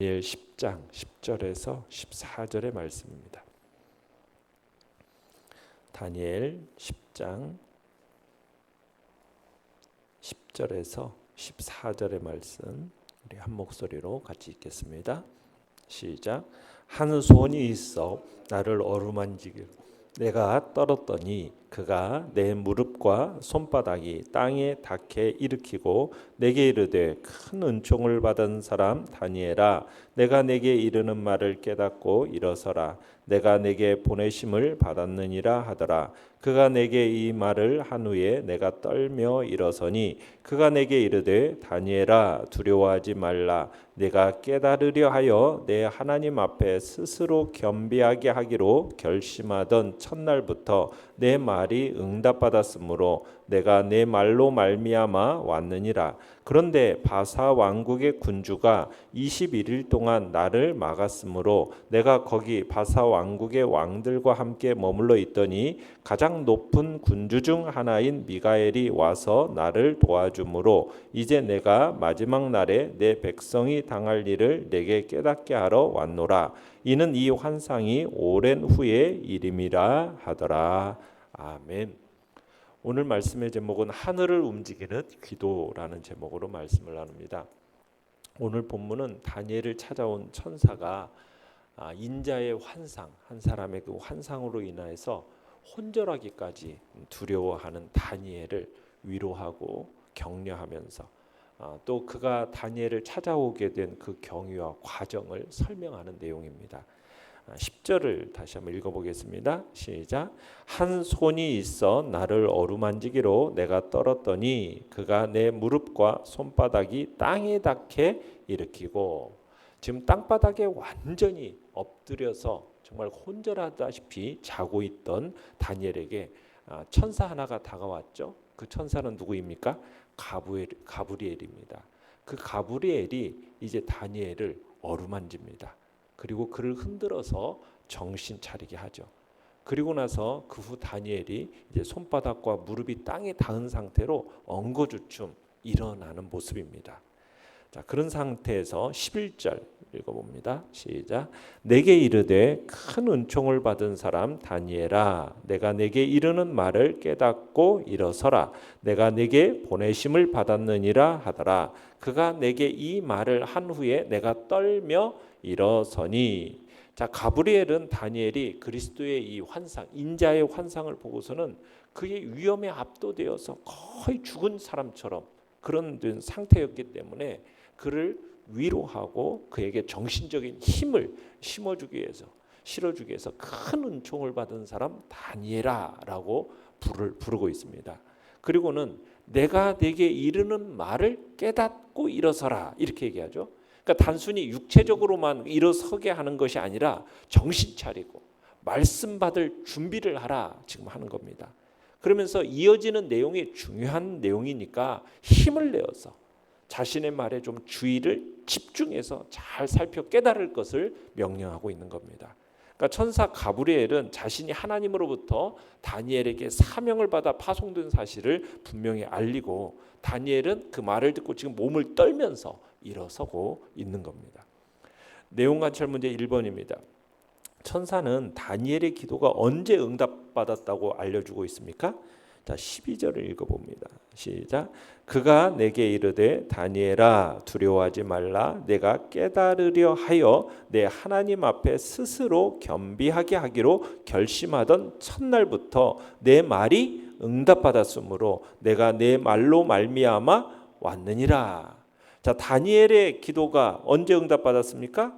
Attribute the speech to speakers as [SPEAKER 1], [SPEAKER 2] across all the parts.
[SPEAKER 1] 다니엘 10장 10절에서 14절의 말씀입니다. 다니엘 10장 10절에서 14절의 말씀 우리 한 목소리로 같이 읽겠습니다. 시작. 한 손이 있어 나를 어루만지기로 내가 떨었더니 그가 내 무릎과 손바닥이 땅에 닿게 일으키고 내게 이르되 큰 은총을 받은 사람 다니엘아 내가 내게 이르는 말을 깨닫고 일어서라 내가 내게 보내심을 받았느니라 하더라. 그가 내게 이 말을 한 후에 내가 떨며 일어서니 그가 내게 이르되 다니엘아 두려워하지 말라 내가 깨달으려 하여 내 하나님 앞에 스스로 겸비하게 하기로 결심하던 첫날부터 내 말이 응답받았으므로 내가 내 말로 말미암아 왔느니라. 그런데 바사 왕국의 군주가 21일 동안 나를 막았으므로 내가 거기 바사 왕국의 왕들과 함께 머물러 있더니 가장 높은 군주 중 하나인 미가엘이 와서 나를 도와주므로 이제 내가 마지막 날에 내 백성이 당할 일을 내게 깨닫게 하러 왔노라. 이는 이 환상이 오랜 후의 일임이라 하더라. 아멘. 오늘 말씀의 제목은 하늘을 움직이는 기도라는 제목으로 말씀을 나눕니다. 오늘 본문은 다니엘을 찾아온 천사가 인자의 환상, 한 사람의 그 환상으로 인하여서 혼절하기까지 두려워하는 다니엘을 위로하고 격려하면서 또 그가 다니엘을 찾아오게 된 그 경위와 과정을 설명하는 내용입니다. 10절을 다시 한번 읽어보겠습니다. 시작. 한 손이 있어 나를 어루만지기로 내가 떨었더니 그가 내 무릎과 손바닥이 땅에 닿게 일으키고 지금 땅바닥에 완전히 엎드려서 정말 혼절하다시피 자고 있던 다니엘에게 천사 하나가 다가왔죠. 그 천사는 누구입니까? 가브리엘입니다. 그 가브리엘이 이제 다니엘을 어루만집니다. 그리고 그를 흔들어서 정신 차리게 하죠. 그리고 나서 그 후 다니엘이 이제 손바닥과 무릎이 땅에 닿은 상태로 엉거주춤 일어나는 모습입니다. 자, 그런 상태에서 11절 읽어봅니다. 시작. 내게 이르되 큰 은총을 받은 사람 다니엘아 내가 내게 이르는 말을 깨닫고 일어서라 내가 내게 보내심을 받았느니라 하더라. 그가 내게 이 말을 한 후에 내가 떨며 일어서니. 자, 가브리엘은 다니엘이 그리스도의 이 환상, 인자의 환상을 보고서는 그의 위험에 압도되어서 거의 죽은 사람처럼 그런 상태였기 때문에 그를 위로하고 그에게 정신적인 힘을 실어주기 위해서 큰 은총을 받은 사람 다니엘아라고 부르고 있습니다. 그리고는 내가 내게 이르는 말을 깨닫고 일어서라 이렇게 얘기하죠. 그러니까 단순히 육체적으로만 일어서게 하는 것이 아니라 정신 차리고 말씀 받을 준비를 하라 지금 하는 겁니다. 그러면서 이어지는 내용이 중요한 내용이니까 힘을 내어서 자신의 말에 좀 주의를 집중해서 잘 살펴 깨달을 것을 명령하고 있는 겁니다. 그러니까 천사 가브리엘은 자신이 하나님으로부터 다니엘에게 사명을 받아 파송된 사실을 분명히 알리고 다니엘은 그 말을 듣고 지금 몸을 떨면서 일어서고 있는 겁니다. 내용 관찰 문제 1번입니다. 천사는 다니엘의 기도가 언제 응답받았다고 알려주고 있습니까? 자, 12절을 읽어봅니다. 시작. 그가 내게 이르되 다니엘아 두려워하지 말라 내가 깨달으려 하여 내 하나님 앞에 스스로 겸비하게 하기로 결심하던 첫날부터 내 말이 응답받았으므로 내가 내 말로 말미암아 왔느니라. 자, 다니엘의 기도가 언제 응답받았습니까?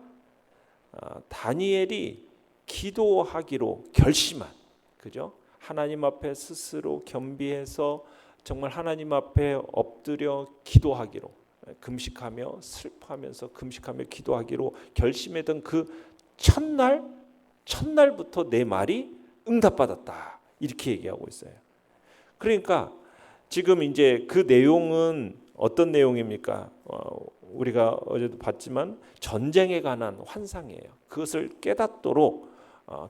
[SPEAKER 1] 다니엘이 기도하기로 결심한, 그죠? 하나님 앞에 스스로 겸비해서 정말 하나님 앞에 엎드려 기도하기로 금식하며 슬퍼하면서 금식하며 기도하기로 결심했던 그 첫날부터 내 말이 응답받았다 이렇게 얘기하고 있어요. 그러니까 지금 이제 그 내용은 어떤 내용입니까? 우리가 어제도 봤지만 전쟁에 관한 환상이에요. 그것을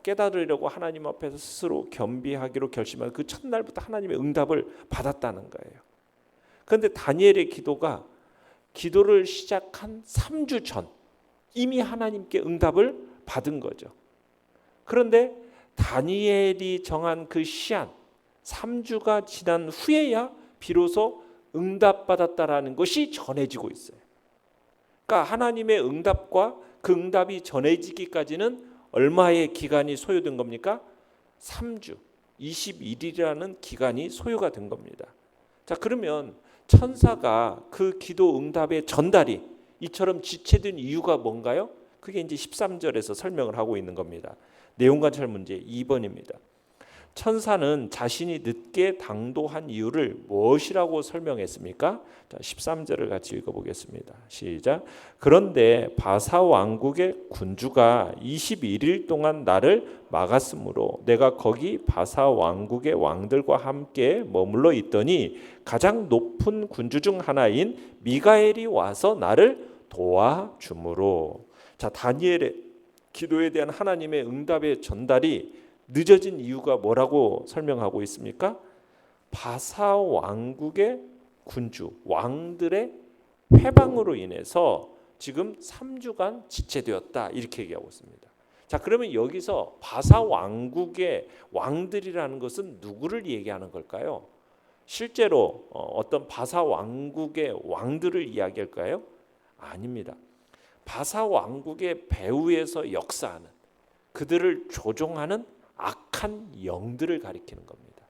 [SPEAKER 1] 깨달으려고 하나님 앞에서 스스로 겸비하기로 결심한 그 첫날부터 하나님의 응답을 받았다는 거예요. 그런데 다니엘의 기도를 시작한 3주 전 이미 하나님께 응답을 받은 거죠. 그런데 다니엘이 정한 그 시한 3주가 지난 후에야 비로소 응답받았다라는 것이 전해지고 있어요. 그러니까 하나님의 응답과 그 응답이 전해지기까지는 얼마의 기간이 소요된 겁니까? 3주, 21일이라는 기간이 소요가 된 겁니다. 자, 그러면 천사가 그 기도 응답의 전달이 이처럼 지체된 이유가 뭔가요? 그게 이제 13절에서 설명을 하고 있는 겁니다. 내용관찰 문제 2번입니다. 천사는 자신이 늦게 당도한 이유를 무엇이라고 설명했습니까? 자, 13절을 같이 읽어보겠습니다. 시작. 그런데 바사 왕국의 군주가 21일 동안 나를 막았으므로 내가 거기 바사 왕국의 왕들과 함께 머물러 있더니 가장 높은 군주 중 하나인 미가엘이 와서 나를 도와주므로. 자, 다니엘의 기도에 대한 하나님의 응답의 전달이 늦어진 이유가 뭐라고 설명하고 있습니까? 바사 왕국의 군주, 왕들의 회방으로 인해서 지금 3주간 지체되었다, 이렇게 얘기하고 있습니다. 자, 그러면 여기서 바사 왕국의 왕들이라는 것은 누구를 얘기하는 걸까요? 실제로 어떤 바사 왕국의 왕들을 이야기할까요? 아닙니다. 바사 왕국의 배후에서 역사하는, 그들을 조종하는 악한 영들을 가리키는 겁니다.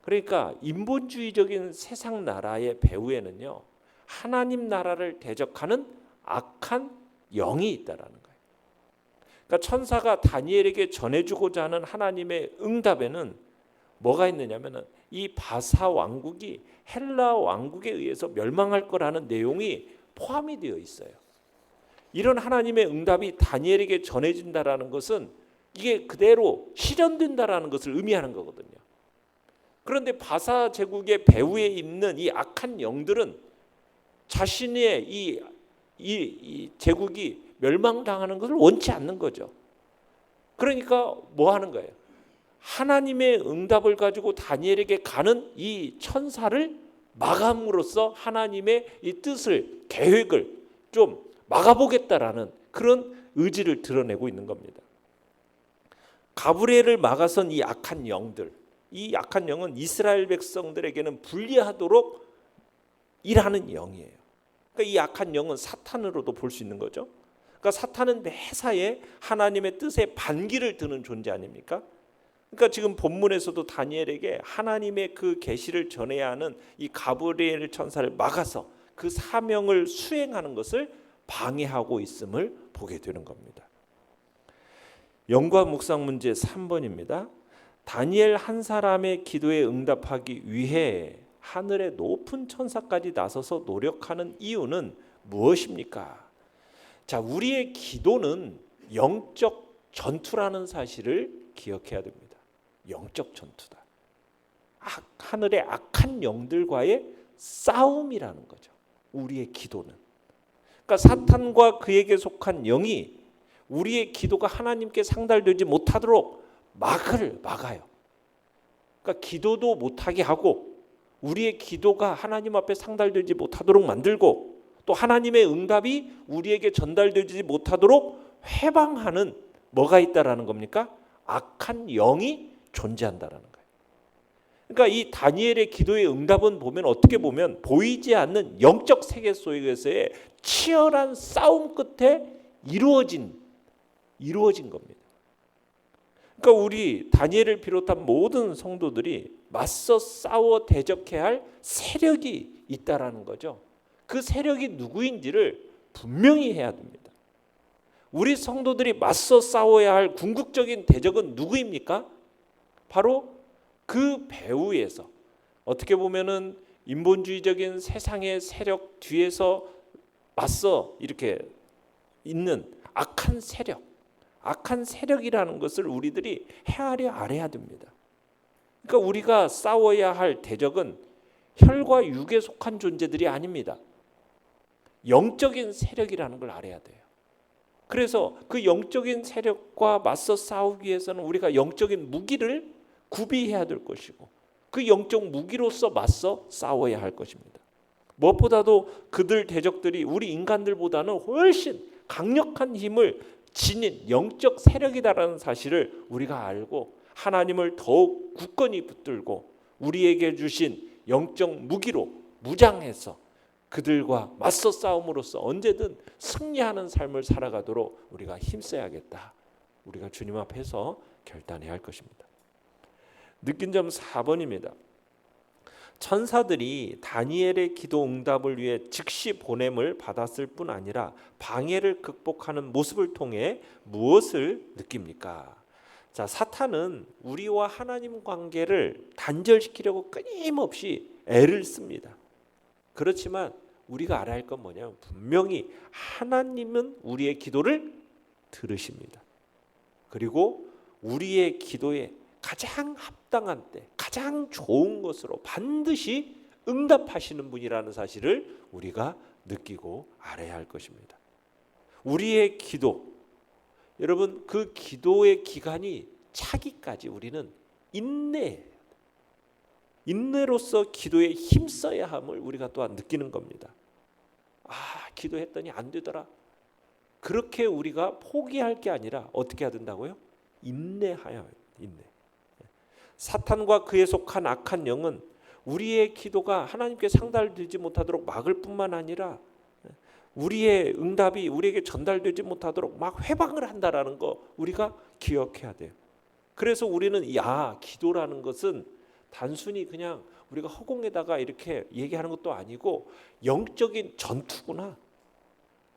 [SPEAKER 1] 그러니까 인본주의적인 세상 나라의 배후에는요, 하나님 나라를 대적하는 악한 영이 있다라는 거예요. 그러니까 천사가 다니엘에게 전해주고자 하는 하나님의 응답에는 뭐가 있느냐면은 이 바사 왕국이 헬라 왕국에 의해서 멸망할 거라는 내용이 포함이 되어 있어요. 이런 하나님의 응답이 다니엘에게 전해진다라는 것은 이게 그대로 실현된다라는 것을 의미하는 거거든요. 그런데 바사 제국의 배후에 있는 이 악한 영들은 자신의 이 제국이 멸망당하는 것을 원치 않는 거죠. 그러니까 뭐 하는 거예요? 하나님의 응답을 가지고 다니엘에게 가는 이 천사를 막음으로써 하나님의 이 뜻을, 계획을 좀 막아보겠다라는 그런 의지를 드러내고 있는 겁니다. 가브리엘을 막아선 이 악한 영들, 이 악한 영은 이스라엘 백성들에게는 불리하도록 일하는 영이에요. 그러니까 이 악한 영은 사탄으로도 볼 수 있는 거죠. 그러니까 사탄은 매사에 하나님의 뜻에 반기를 드는 존재 아닙니까? 그러니까 지금 본문에서도 다니엘에게 하나님의 그 계시를 전해야 하는 이 가브리엘 천사를 막아서 그 사명을 수행하는 것을 방해하고 있음을 보게 되는 겁니다. 연구와 묵상 문제 3번입니다. 다니엘 한 사람의 기도에 응답하기 위해 하늘의 높은 천사까지 나서서 노력하는 이유는 무엇입니까? 자, 우리의 기도는 영적 전투라는 사실을 기억해야 됩니다. 영적 전투다. 하늘의 악한 영들과의 싸움이라는 거죠. 우리의 기도는. 그러니까 사탄과 그에게 속한 영이 우리의 기도가 하나님께 상달되지 못하도록 막아요. 그러니까 기도도 못하게 하고 우리의 기도가 하나님 앞에 상달되지 못하도록 만들고 또 하나님의 응답이 우리에게 전달되지 못하도록 회방하는 뭐가 있다라는 겁니까? 악한 영이 존재한다라는 거예요. 그러니까 이 다니엘의 기도의 응답은 보면 어떻게 보면 보이지 않는 영적 세계 속에서의 치열한 싸움 끝에 이루어진 겁니다. 그러니까 우리 다니엘을 비롯한 모든 성도들이 맞서 싸워 대적해야 할 세력이 있다라는 거죠. 그 세력이 누구인지를 분명히 해야 됩니다. 우리 성도들이 맞서 싸워야 할 궁극적인 대적은 누구입니까? 바로 그 배후에서 어떻게 보면은 인본주의적인 세상의 세력 뒤에서 맞서 이렇게 있는 악한 세력이라는 것을 우리들이 헤아려 알아야 됩니다. 그러니까 우리가 싸워야 할 대적은 혈과 육에 속한 존재들이 아닙니다. 영적인 세력이라는 걸 알아야 돼요. 그래서 그 영적인 세력과 맞서 싸우기 위해서는 우리가 영적인 무기를 구비해야 될 것이고 그 영적 무기로서 맞서 싸워야 할 것입니다. 무엇보다도 그들 대적들이 우리 인간들보다는 훨씬 강력한 힘을 지닌 영적 세력이다라는 사실을 우리가 알고 하나님을 더욱 굳건히 붙들고 우리에게 주신 영적 무기로 무장해서 그들과 맞서 싸움으로써 언제든 승리하는 삶을 살아가도록 우리가 힘써야겠다. 우리가 주님 앞에서 결단해야 할 것입니다. 느낀 점 4번입니다. 천사들이 다니엘의 기도 응답을 위해 즉시 보냄을 받았을 뿐 아니라 방해를 극복하는 모습을 통해 무엇을 느낍니까? 자, 사탄은 우리와 하나님 관계를 단절시키려고 끊임없이 애를 씁니다. 그렇지만 우리가 알아야 할 건 뭐냐면 분명히 하나님은 우리의 기도를 들으십니다. 그리고 우리의 기도에 가장 합당한 때, 가장 좋은 것으로 반드시 응답하시는 분이라는 사실을 우리가 느끼고 알아야 할 것입니다. 우리의 기도, 여러분 그 기도의 기간이 차기까지 우리는 인내로서 기도에 힘써야 함을 우리가 또한 느끼는 겁니다. 기도했더니 안 되더라. 그렇게 우리가 포기할 게 아니라 어떻게 해야 된다고요? 인내하여 인내. 사탄과 그에 속한 악한 영은 우리의 기도가 하나님께 상달되지 못하도록 막을 뿐만 아니라 우리의 응답이 우리에게 전달되지 못하도록 막 회방을 한다라는 거 우리가 기억해야 돼요. 그래서 우리는 기도라는 것은 단순히 그냥 우리가 허공에다가 이렇게 얘기하는 것도 아니고 영적인 전투구나.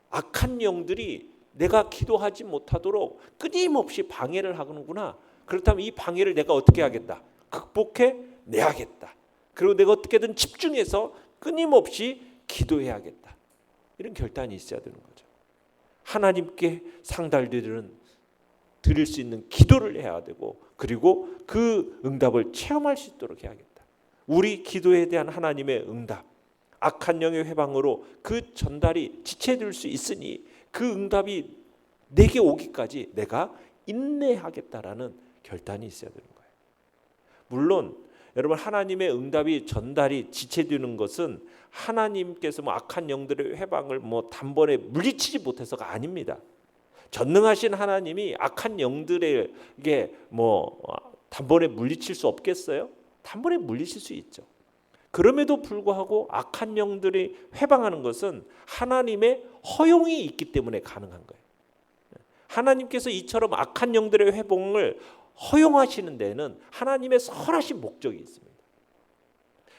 [SPEAKER 1] 악한 영들이 내가 기도하지 못하도록 끊임없이 방해를 하는구나. 그렇다면 이 방해를 내가 어떻게 하겠다? 극복해내야겠다. 그리고 내가 어떻게든 집중해서 끊임없이 기도해야겠다. 이런 결단이 있어야 되는 거죠. 하나님께 드릴 수 있는 기도를 해야 되고 그리고 그 응답을 체험할 수 있도록 해야겠다. 우리 기도에 대한 하나님의 응답, 악한 영의 회방으로 그 전달이 지체될 수 있으니 그 응답이 내게 오기까지 내가 인내하겠다라는 결단이 있어야 되는 거예요. 물론 여러분 하나님의 응답이 전달이 지체되는 것은 하나님께서 악한 영들의 회방을 단번에 물리치지 못해서가 아닙니다. 전능하신 하나님이 악한 영들에게 단번에 물리칠 수 없겠어요? 단번에 물리칠 수 있죠. 그럼에도 불구하고 악한 영들이 회방하는 것은 하나님의 허용이 있기 때문에 가능한 거예요. 하나님께서 이처럼 악한 영들의 회복을 허용하시는 데는 하나님의 선하신 목적이 있습니다.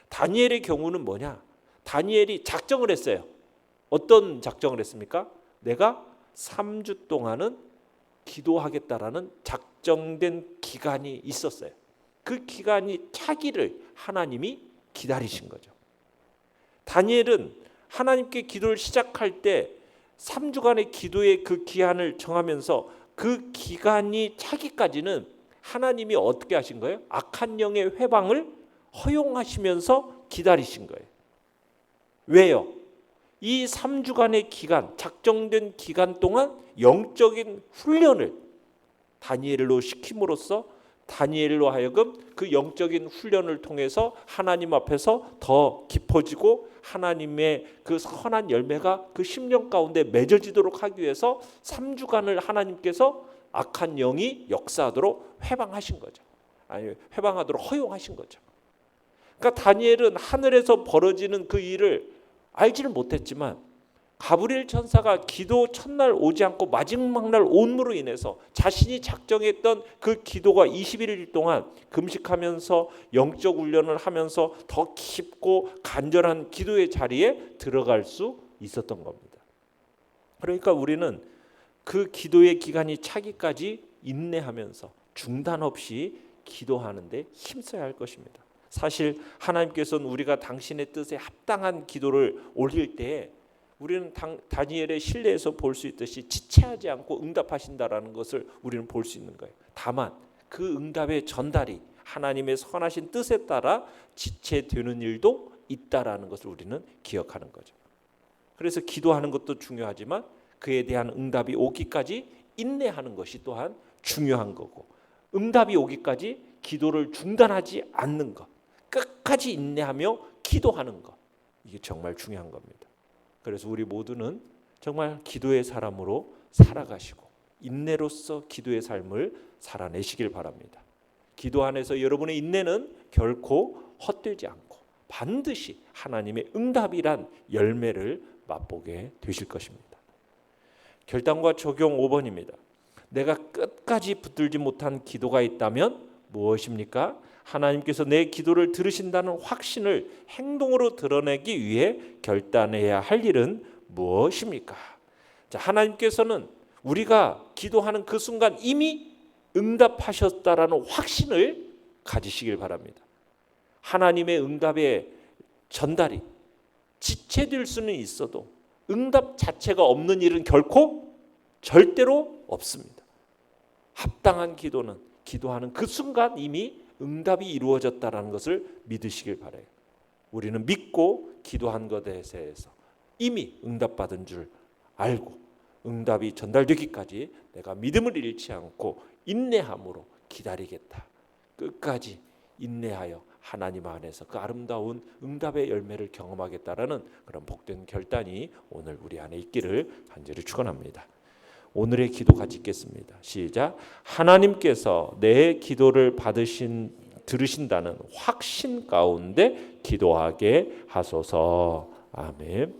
[SPEAKER 1] 다니엘의 경우는 뭐냐? 다니엘이 작정을 했어요. 어떤 작정을 했습니까? 내가 3주 동안은 기도하겠다라는 작정된 기간이 있었어요. 그 기간이 차기를 하나님이 기다리신 거죠. 다니엘은 하나님께 기도를 시작할 때 3주간의 기도의 그 기한을 정하면서 그 기간이 차기까지는 하나님이 어떻게 하신 거예요? 악한 영의 회방을 허용하시면서 기다리신 거예요. 왜요? 이 3주간의 기간, 작정된 기간 동안 영적인 훈련을 다니엘로 시킴으로써 다니엘로 하여금 그 영적인 훈련을 통해서 하나님 앞에서 더 깊어지고 하나님의 그 선한 열매가 그 심령 가운데 맺어지도록 하기 위해서 3주간을 하나님께서 악한 영이 역사하도록 회방하신 거죠. 아니, 회방하도록 허용하신 거죠. 그러니까 다니엘은 하늘에서 벌어지는 그 일을 알지를 못했지만 가브리엘 천사가 기도 첫날 오지 않고 마지막 날 온므로 인해서 자신이 작정했던 그 기도가 21일 동안 금식하면서 영적 훈련을 하면서 더 깊고 간절한 기도의 자리에 들어갈 수 있었던 겁니다. 그러니까 우리는 그 기도의 기간이 차기까지 인내하면서 중단 없이 기도하는데 힘써야 할 것입니다. 사실 하나님께서는 우리가 당신의 뜻에 합당한 기도를 올릴 때에 우리는 다니엘의 신뢰에서 볼 수 있듯이 지체하지 않고 응답하신다라는 것을 우리는 볼 수 있는 거예요. 다만 그 응답의 전달이 하나님의 선하신 뜻에 따라 지체되는 일도 있다라는 것을 우리는 기억하는 거죠. 그래서 기도하는 것도 중요하지만 그에 대한 응답이 오기까지 인내하는 것이 또한 중요한 거고, 응답이 오기까지 기도를 중단하지 않는 것, 끝까지 인내하며 기도하는 것, 이게 정말 중요한 겁니다. 그래서 우리 모두는 정말 기도의 사람으로 살아가시고 인내로서 기도의 삶을 살아내시길 바랍니다. 기도 안에서 여러분의 인내는 결코 헛되지 않고 반드시 하나님의 응답이란 열매를 맛보게 되실 것입니다. 결단과 적용 5번입니다. 내가 끝까지 붙들지 못한 기도가 있다면 무엇입니까? 하나님께서 내 기도를 들으신다는 확신을 행동으로 드러내기 위해 결단해야 할 일은 무엇입니까? 자, 하나님께서는 우리가 기도하는 그 순간 이미 응답하셨다라는 확신을 가지시길 바랍니다. 하나님의 응답의 전달이 지체될 수는 있어도 응답 자체가 없는 일은 결코 절대로 없습니다. 합당한 기도는 기도하는 그 순간 이미 응답이 이루어졌다는 것을 믿으시길 바라요. 우리는 믿고 기도한 것에 대해서 이미 응답받은 줄 알고 응답이 전달되기까지 내가 믿음을 잃지 않고 인내함으로 기다리겠다. 끝까지 인내하여 하나님 안에서 그 아름다운 응답의 열매를 경험하겠다라는 그런 복된 결단이 오늘 우리 안에 있기를 간절히 축원합니다. 오늘의 기도 같이 읽겠습니다. 시작. 하나님께서 내 기도를 들으신다는 확신 가운데 기도하게 하소서. 아멘.